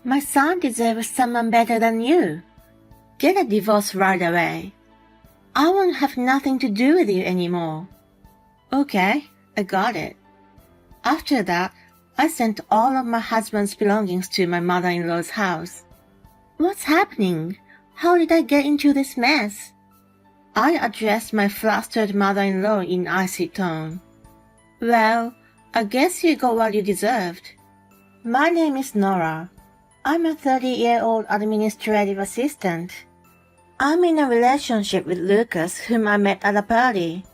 My son deserves someone better than you. Get a divorce right away. I won't have nothing to do with you anymore. Okay, I got it. After that, I sent all of my husband's belongings to my mother-in-law's house. What's happening? How did I get into this mess? I addressed my flustered mother-in-law in icy tone. Well, I guess you got what you deserved. My name is Nora. I'm a 30-year-old administrative assistant. I'm in a relationship with Lucas, whom I met at a party.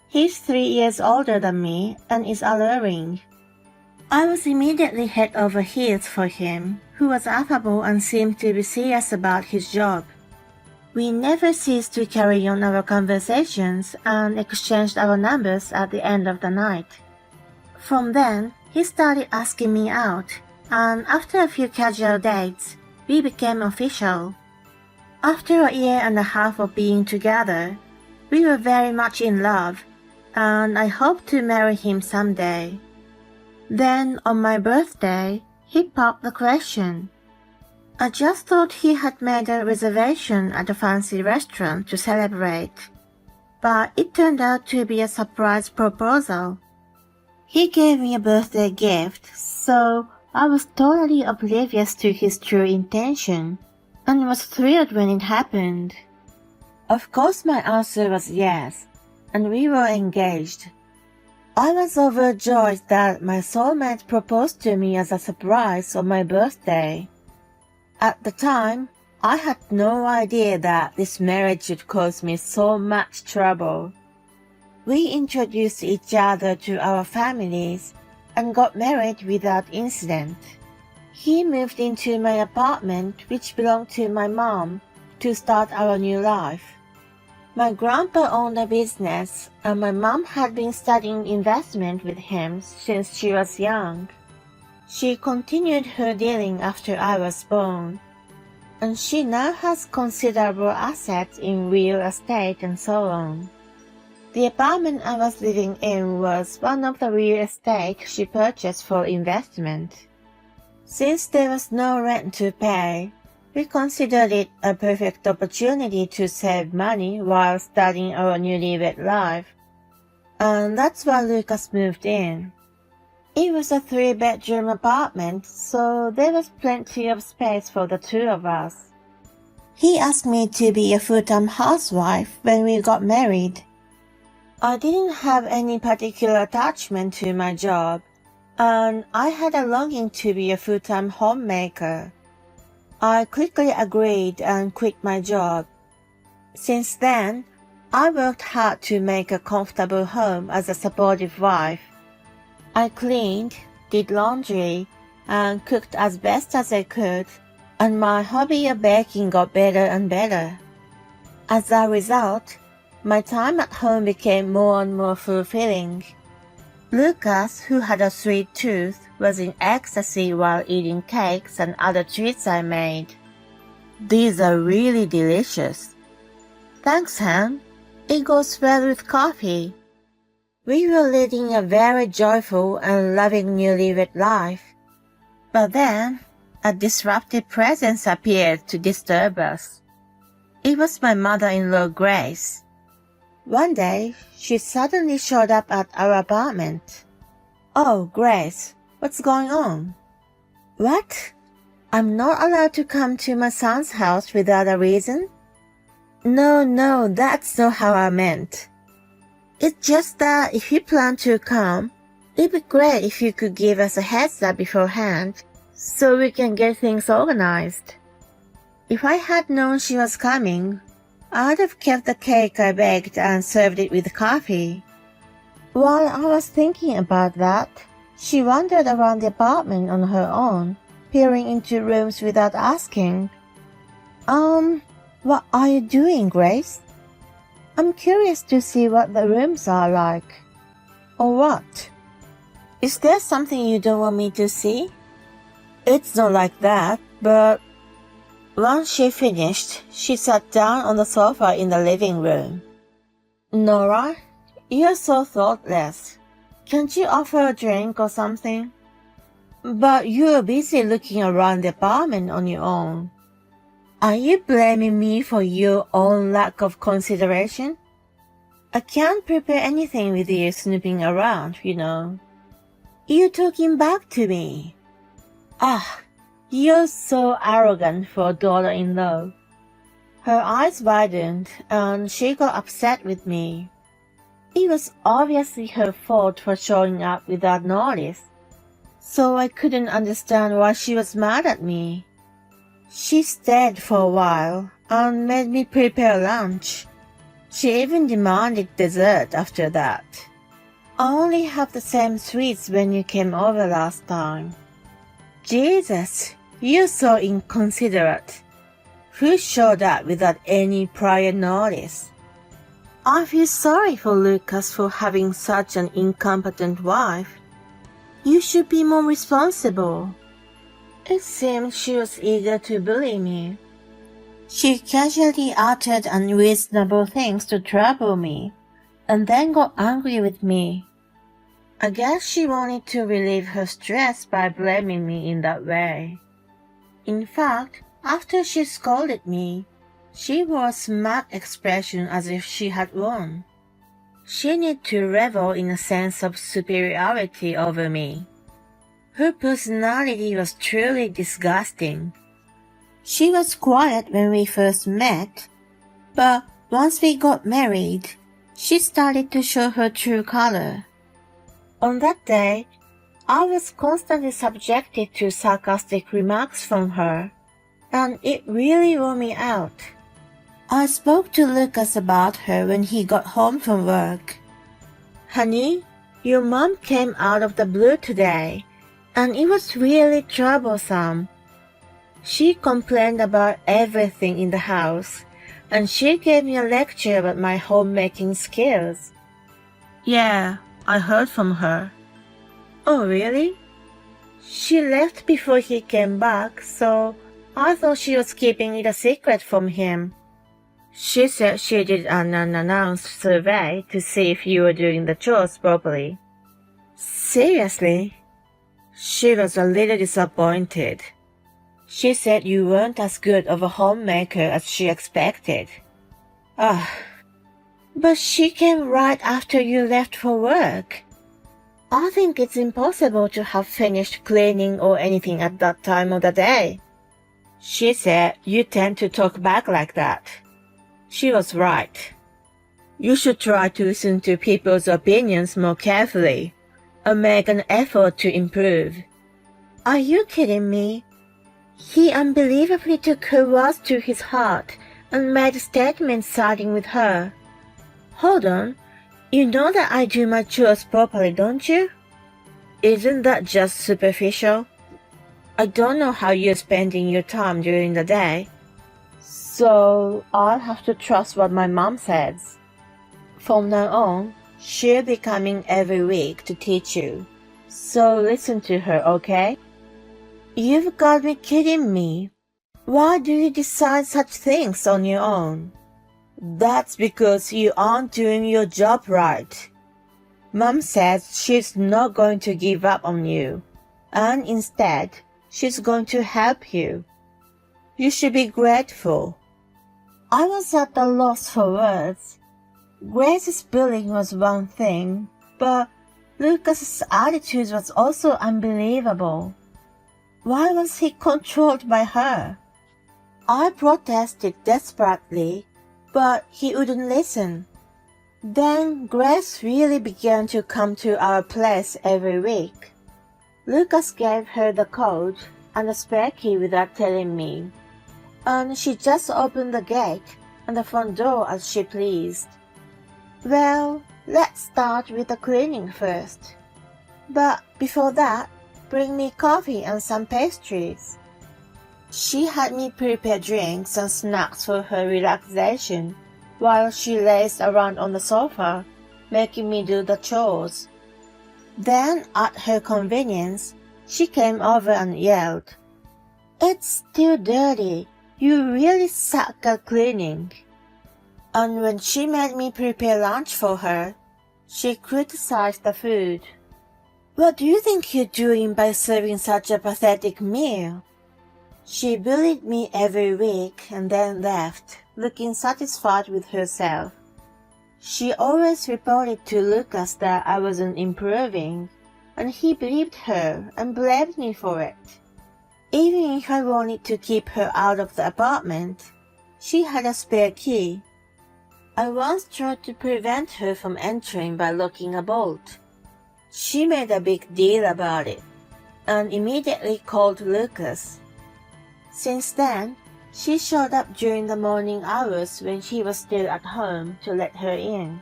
He's 3 years older than me and is alluring. I was immediately head over heels for him, who was affable and seemed to be serious about his job. We never ceased to carry on our conversations and exchanged our numbers at the end of the night. From then, he started asking me out, and after a few casual dates, we became official. After a year and a half of being together, we were very much in love, and I hoped to marry him someday. Then, on my birthday, he popped the question. I just thought he had made a reservation at a fancy restaurant to celebrate, but it turned out to be a surprise proposal. He gave me a birthday gift, so I was totally oblivious to his true intention, and was thrilled when it happened. Of course my answer was yes, and we were engaged. I was overjoyed that my soulmate proposed to me as a surprise on my birthday. At the time, I had no idea that this marriage would cause me so much trouble. We introduced each other to our families and got married without incident. He moved into my apartment, which belonged to my mom, to start our new life. My grandpa owned a business, and my mom had been studying investment with him since she was young. She continued her dealing after I was born, and she now has considerable assets in real estate and so on. The apartment I was living in was one of the real estate she purchased for investment. Since there was no rent to pay, we considered it a perfect opportunity to save money while starting our newlywed life, and that's why Lucas moved in. It was a 3-bedroom apartment, so there was plenty of space for the two of us. He asked me to be a full-time housewife when we got married. I didn't have any particular attachment to my job, and I had a longing to be a full-time homemaker. I quickly agreed and quit my job. Since then, I worked hard to make a comfortable home as a supportive wife. I cleaned, did laundry, and cooked as best as I could, and my hobby of baking got better and better. As a result, my time at home became more and more fulfilling. Lucas, who had a sweet tooth, was in ecstasy while eating cakes and other treats I made. These are really delicious. Thanks, Ham. It goes well with coffee. We were leading a very joyful and loving newlywed life. But then, a disruptive presence appeared to disturb us. It was my mother-in-law, Grace. One day, she suddenly showed up at our apartment. Oh, Grace, what's going on? What? I'm not allowed to come to my son's house without a reason? No, that's not how I meant. It's just that if you plan to come, it'd be great if you could give us a heads up beforehand, so we can get things organized. If I had known she was coming, I'd have kept the cake I baked and served it with coffee. While I was thinking about that, she wandered around the apartment on her own, peering into rooms without asking. What are you doing, Grace? I'm curious to see what the rooms are like. Or what? Is there something you don't want me to see? It's not like that, but... Once she finished, she sat down on the sofa in the living room. Nora, you're so thoughtless. Can't you offer a drink or something? But you're busy looking around the apartment on your own. Are you blaming me for your own lack of consideration? I can't prepare anything with you snooping around, you know. You're talking back to me. Ah, you're so arrogant for a daughter-in-law. Her eyes widened and she got upset with me. It was obviously her fault for showing up without notice, so I couldn't understand why she was mad at me. She stayed for a while and made me prepare lunch. She even demanded dessert after that. I only have the same sweets when you came over last time. Jesus, you're so inconsiderate. Who showed up without any prior notice? I feel sorry for Lucas for having such an incompetent wife. You should be more responsible. It seemed she was eager to bully me. She casually uttered unreasonable things to trouble me, and then got angry with me. I guess she wanted to relieve her stress by blaming me in that way. In fact, after she scolded me, she wore a smug expression as if she had won. She needed to revel in a sense of superiority over me. Her personality was truly disgusting. She was quiet when we first met, but once we got married, she started to show her true color. On that day, I was constantly subjected to sarcastic remarks from her, and it really wore me out. I spoke to Lucas about her when he got home from work. Honey, your mom came out of the blue today, and it was really troublesome. She complained about everything in the house, and she gave me a lecture about my homemaking skills. Yeah, I heard from her. Oh, really? She left before he came back, so I thought she was keeping it a secret from him. She said she did an unannounced survey to see if you were doing the chores properly. Seriously? She was a little disappointed. She said you weren't as good of a homemaker as she expected. But she came right after you left for work. I think it's impossible to have finished cleaning or anything at that time of the day. She said you tend to talk back like that. She was right. You should try to listen to people's opinions more carefully and make an effort to improve. Are you kidding me? He unbelievably took her words to his heart and made a statement siding with her. Hold on, you know that I do my chores properly, don't you? Isn't that just superficial? I don't know how you're spending your time during the day, so I'll have to trust what my mom says. From now on, she'll be coming every week to teach you, so listen to her, okay? You've got me kidding me. Why do you decide such things on your own? That's because you aren't doing your job right. Mom says she's not going to give up on you, and instead, she's going to help you. You should be grateful. I was at a loss for words. Grace's bullying was one thing, but Lucas's attitude was also unbelievable. Why was he controlled by her? I protested desperately, but he wouldn't listen. Then Grace really began to come to our place every week. Lucas gave her the code and the spare key without telling me, and she just opened the gate and the front door as she pleased. Well, let's start with the cleaning first. But before that, bring me coffee and some pastries. She had me prepare drinks and snacks for her relaxation while she lays around on the sofa, making me do the chores. Then, at her convenience, she came over and yelled, "It's still dirty. You really suck at cleaning." And when she made me prepare lunch for her, she criticized the food. What do you think you're doing by serving such a pathetic meal? She bullied me every week and then left, looking satisfied with herself. She always reported to Lucas that I wasn't improving, and he believed her and blamed me for it. Even if I wanted to keep her out of the apartment, she had a spare key. I once tried to prevent her from entering by locking a bolt. She made a big deal about it, and immediately called Lucas. Since then, she showed up during the morning hours when he was still at home to let her in.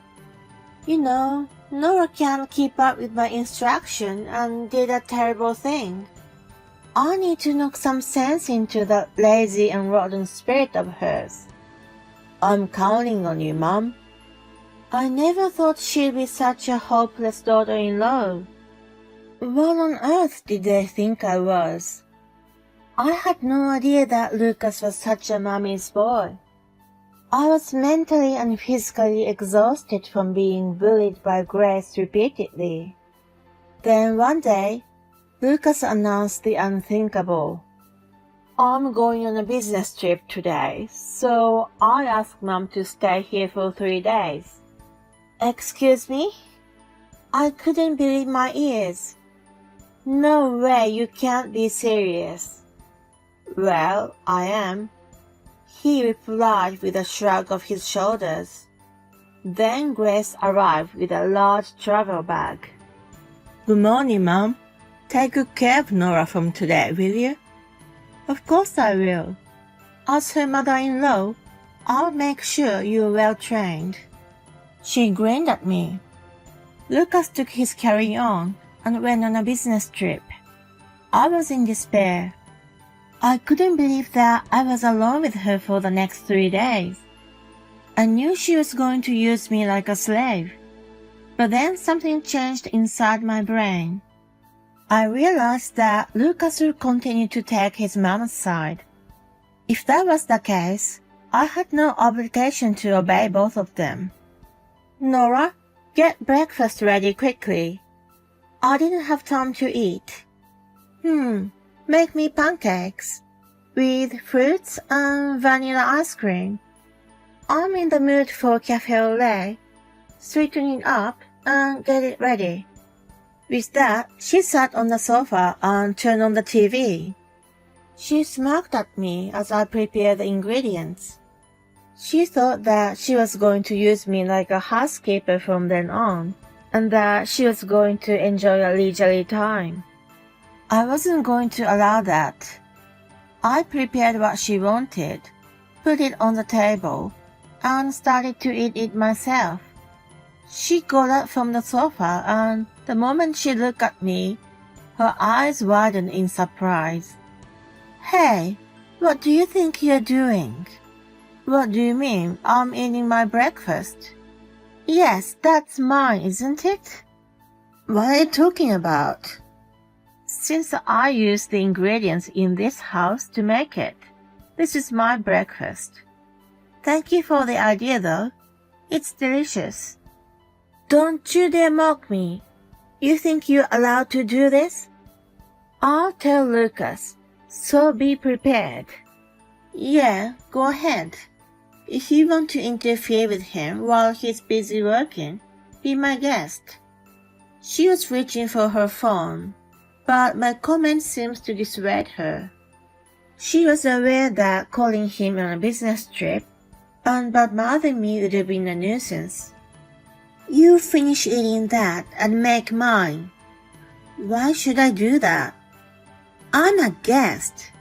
You know, Nora can't keep up with my instruction and did a terrible thing. I need to knock some sense into that lazy and rotten spirit of hers. I'm counting on you, Mom. I never thought she'd be such a hopeless daughter-in-law. What on earth did they think I was? I had no idea that Lucas was such a mommy's boy. I was mentally and physically exhausted from being bullied by Grace repeatedly. Then one day, Lucas announced the unthinkable. I'm going on a business trip today, so I asked Mom to stay here for 3 days. Excuse me? I couldn't believe my ears. No way, you can't be serious. Well, I am, he replied with a shrug of his shoulders. Then Grace arrived with a large travel bag. Good morning, Mom. Take good care of Nora from today, will you? Of course I will. As her mother-in-law, I'll make sure you're well trained. She grinned at me. Lucas took his carry-on and went on a business trip. I was in despair. I couldn't believe that I was alone with her for the next 3 days. I knew she was going to use me like a slave. But then something changed inside my brain. I realized that Lucas would continue to take his mom's side. If that was the case, I had no obligation to obey both of them. Nora, get breakfast ready quickly. I didn't have time to eat. Make me pancakes with fruits and vanilla ice cream. I'm in the mood for cafe au lait. Sweeten it up and get it ready. With that, she sat on the sofa and turned on the TV. She smirked at me as I prepared the ingredients. She thought that she was going to use me like a housekeeper from then on, and that she was going to enjoy a leisurely time. I wasn't going to allow that. I prepared what she wanted, put it on the table, and started to eat it myself. She got up from the sofa, and the moment she looked at me, her eyes widened in surprise. Hey, what do you think you're doing? What do you mean, I'm eating my breakfast? Yes, that's mine, isn't it? What are you talking about? Since I used the ingredients in this house to make it, this is my breakfast. Thank you for the idea, though. It's delicious. Don't you dare mock me. You think you're allowed to do this? I'll tell Lucas, so be prepared. Yeah, go ahead. If you want to interfere with him while he's busy working, be my guest. She was reaching for her phone, but my comment seems to dissuade her. She was aware that calling him on a business trip and bad-mouthing me would have been a nuisance. You finish eating that and make mine. Why should I do that? I'm a guest.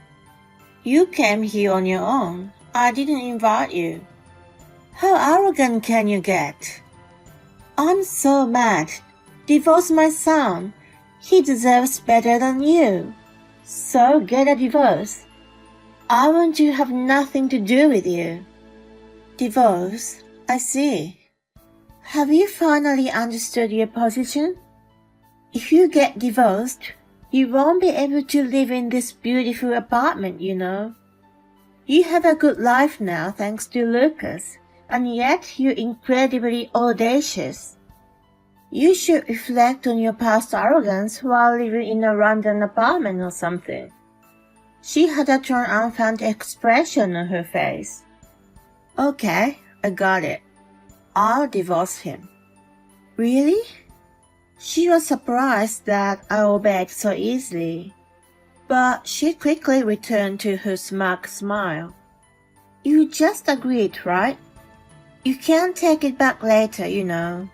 You came here on your own. I didn't invite you. How arrogant can you get? I'm so mad. Divorce my son. He deserves better than you. So get a divorce. I want to have nothing to do with you. Divorce? I see. Have you finally understood your position? If you get divorced, you won't be able to live in this beautiful apartment, you know. You have a good life now thanks to Lucas, and yet you're incredibly audacious. You should reflect on your past arrogance while living in a random apartment or something. She had a triumphant expression on her face. Okay, I got it. I'll divorce him. Really? She was surprised that I obeyed so easily, but she quickly returned to her smug smile. You just agreed, right? You can't take it back later, you know.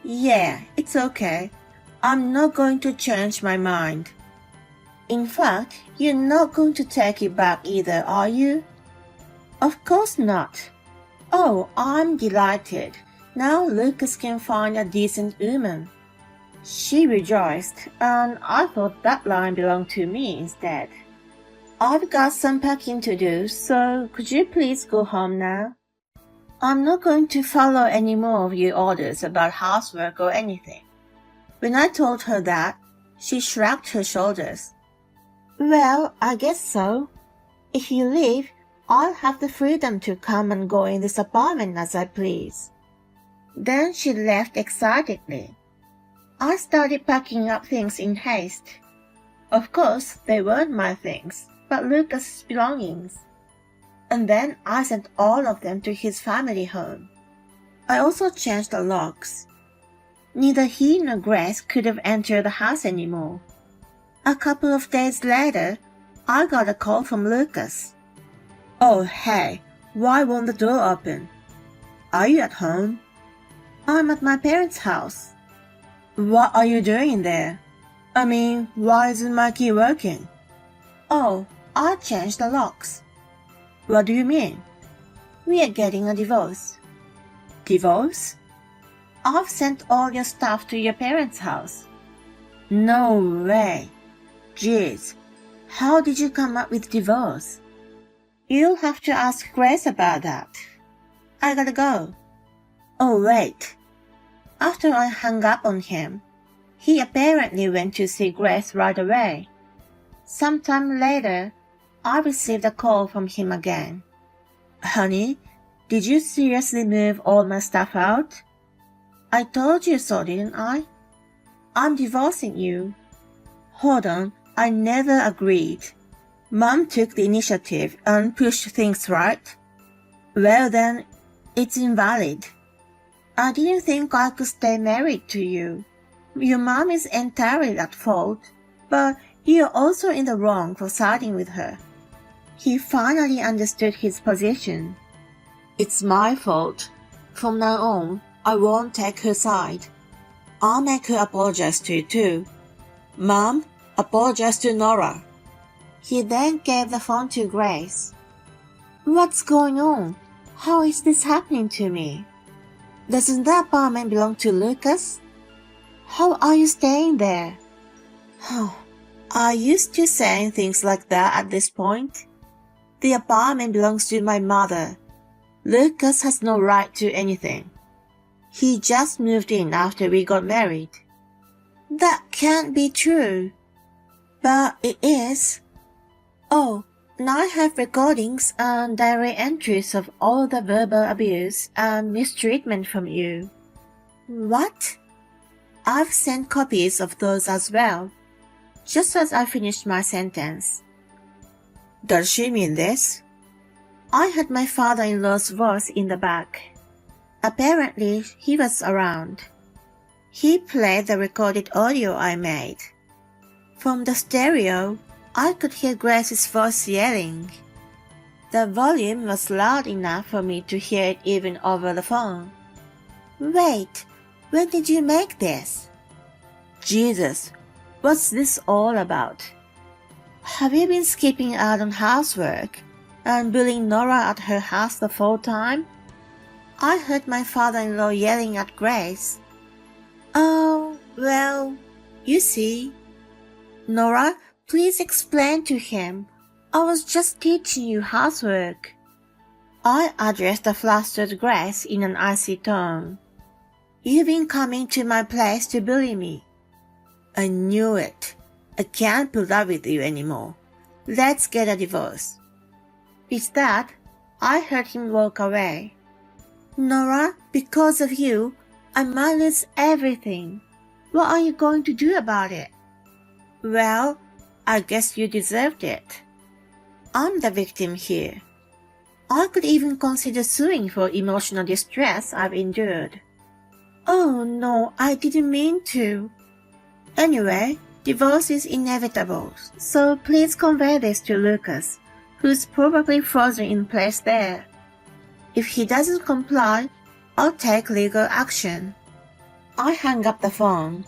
Yeah, it's okay. I'm not going to change my mind. In fact, you're not going to take it back either, are you? Of course not. Oh, I'm delighted. Now Lucas can find a decent woman. She rejoiced, and I thought that line belonged to me instead. I've got some packing to do, so could you please go home now? I'm not going to follow any more of your orders about housework or anything. When I told her that, she shrugged her shoulders. Well, I guess so. If you leave, I'll have the freedom to come and go in this apartment as I please. Then she left excitedly. I started packing up things in haste. Of course, they weren't my things, but Lucas's belongings. And then I sent all of them to his family home. I also changed the locks. Neither he nor Grace could have entered the house anymore. A couple of days later, I got a call from Lucas. Oh, hey, why won't the door open? Are you at home? I'm at my parents' house. What are you doing there? I mean, why isn't my key working? Oh, I changed the locks. What do you mean? We are getting a divorce. Divorce? I've sent all your stuff to your parents' house. No way. Jeez, how did you come up with divorce? You'll have to ask Grace about that. I gotta go. Oh, wait. After I hung up on him, he apparently went to see Grace right away. Sometime later, I received a call from him again. Honey, did you seriously move all my stuff out? I told you so, didn't I? I'm divorcing you. Hold on, I never agreed. Mom took the initiative and pushed things right. Well then, it's invalid. I didn't think I could stay married to you. Your mom is entirely at fault, but you're also in the wrong for siding with her. He finally understood his position. It's my fault. From now on, I won't take her side. I'll make her apologize to you too. Mom, apologize to Nora. He then gave the phone to Grace. What's going on? How is this happening to me? Doesn't the apartment belong to Lucas? How are you staying there? Are you still saying things like that at this point? The apartment belongs to my mother. Lucas has no right to anything. He just moved in after we got married. That can't be true. But it is. Oh, and I have recordings and diary entries of all the verbal abuse and mistreatment from you. What? I've sent copies of those as well, just as I finished my sentence. Does she mean this? I had my father-in-law's voice in the back. Apparently, he was around. He played the recorded audio I made. From the stereo, I could hear Grace's voice yelling. The volume was loud enough for me to hear it even over the phone. Wait, when did you make this? Jesus, what's this all about? Have you been skipping out on housework and bullying Nora at her house the full time? I heard my father-in-law yelling at Grace. Oh, well, you see. Nora, please explain to him. I was just teaching you housework. I addressed the flustered Grace in an icy tone. You've been coming to my place to bully me. I knew it. I can't put up with you anymore. Let's get a divorce. With that, I heard him walk away. Nora, because of you, I might lose everything. What are you going to do about it? Well, I guess you deserved it. I'm the victim here. I could even consider suing for emotional distress I've endured. Oh no, I didn't mean to. Anyway, divorce is inevitable, so please convey this to Lucas, who's probably frozen in place there. If he doesn't comply, I'll take legal action. I hung up the phone.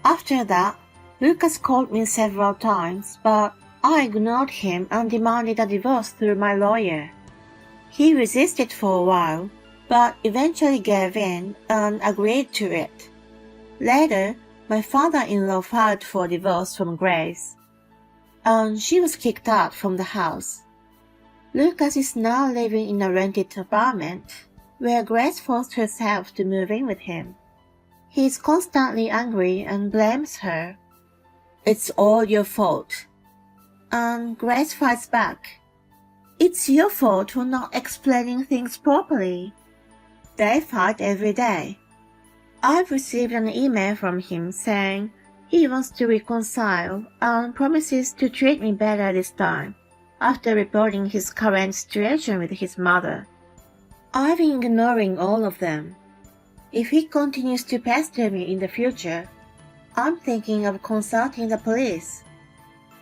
After that, Lucas called me several times, but I ignored him and demanded a divorce through my lawyer. He resisted for a while, but eventually gave in and agreed to it. Later, my father-in-law filed for divorce from Grace, and she was kicked out from the house. Lucas is now living in a rented apartment, where Grace forced herself to move in with him. He is constantly angry and blames her. It's all your fault. And Grace fights back. It's your fault for not explaining things properly. They fight every day. I've received an email from him saying he wants to reconcile and promises to treat me better this time, after reporting his current situation with his mother. I've been ignoring all of them. If he continues to pester me in the future, I'm thinking of consulting the police.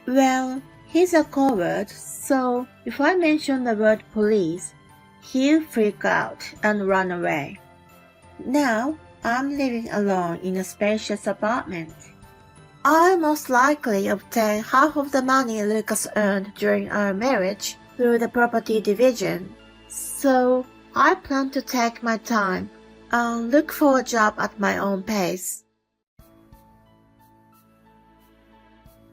Well, he's a coward, so if I mention the word police, he'll freak out and run away. Now, I'm living alone in a spacious apartment. I'll most likely obtain half of the money Lucas earned during our marriage through the property division, so I plan to take my time and look for a job at my own pace.